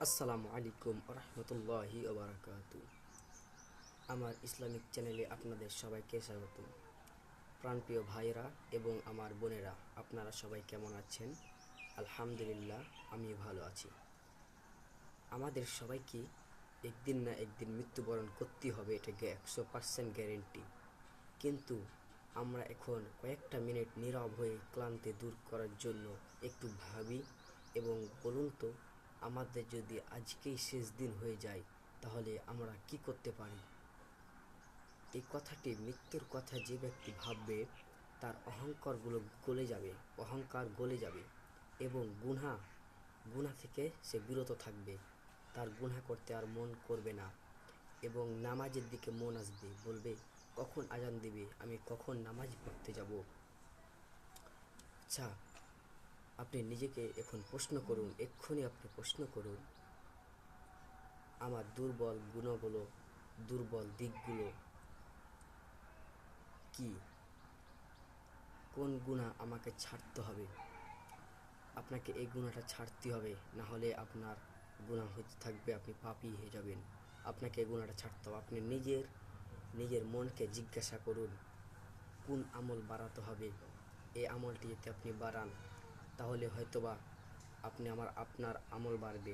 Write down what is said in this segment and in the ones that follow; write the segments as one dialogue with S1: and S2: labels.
S1: আসসালামু আলাইকুম রহমতুল্লাহি ওবারাকাতু। আমার ইসলামিক চ্যানেলে আপনাদের সবাইকে স্বাগত। প্রাণপ্রিয় ভাইরা এবং আমার বোনেরা, আপনারা সবাই কেমন আছেন? আলহামদুলিল্লাহ, আমি ভালো আছি। আমাদের সবাইকে একদিন না একদিন মৃত্যুবরণ করতেই হবে, এটাকে 100% গ্যারেন্টি। কিন্তু আমরা এখন কয়েকটা মিনিট নীরব হয়ে ক্লান্তি দূর করার জন্য একটু ভাবি এবং বলুন তো, আমাদের যদি আজকেই শেষ দিন হয়ে যায় তাহলে আমরা কি করতে পারি? এই কথাটি, মৃত্যুর কথা যে ব্যক্তি ভাববে তার অহংকার গলে যাবে এবং গুনাহ থেকে সে বিরত থাকবে। তার গুনাহ করতে আর মন করবে না এবং নামাজের দিকে মন আসবে, বলবে কখন আজান দিবে, আমি কখন নামাজ পড়তে যাব। আচ্ছা, আপনি নিজেকে এখন প্রশ্ন করুন, এক্ষুনি আপনি প্রশ্ন করুন, আমার দুর্বল দিকগুলো কি? কোন গুনাহ আমাকে ছাড়তে হবে? আপনাকে এই গুনাহটা ছাড়তে হবে, না হলে আপনার গুনাহ হতে থাকবে, আপনি পাপী হয়ে যাবেন। আপনাকে এই গুনাহটা ছাড়তে হবে। আপনি নিজের মনকে জিজ্ঞাসা করুন, কোন আমল বাড়াতে হবে। এই আমলটি যদি আপনি বাড়ান তাহলে হয়তোবা আপনার আমল বাড়বে।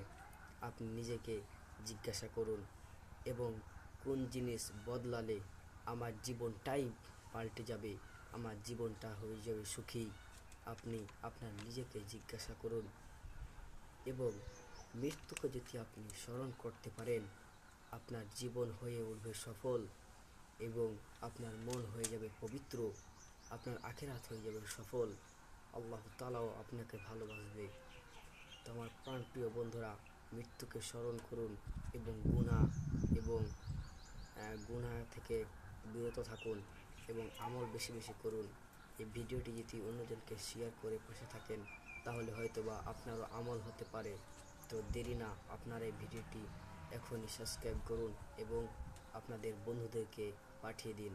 S1: আপনি নিজেকে জিজ্ঞাসা করুন এবং কোন জিনিস বদলালে আমার জীবনটাই পাল্টে যাবে, আমার জীবনটা হয়ে যাবে সুখী। আপনি আপনার নিজেকে জিজ্ঞাসা করুন এবং মৃত্যুকে যদি আপনি স্মরণ করতে পারেন, আপনার জীবন হয়ে উঠবে সফল এবং আপনার মন হয়ে যাবে পবিত্র, আপনার আখিরাত হয়ে যাবে সফল। আল্লাহ তাআলাও আপনাকে ভালোবাসবে। তো আমার প্রাণপ্রিয় বন্ধুরা, মৃত্যুকে স্মরণ করুন এবং এবং গুনাহ থেকে বিরত থাকুন এবং আমল বেশি বেশি করুন। এই ভিডিওটি যদি অন্যজনকে শেয়ার করে পাশে থাকেন তাহলে হয়তোবা আপনারও আমল হতে পারে। তো দেরি না, আপনারা এই ভিডিওটি এখনই সাবস্ক্রাইব করুন এবং আপনাদের বন্ধুদেরকে পাঠিয়ে দিন।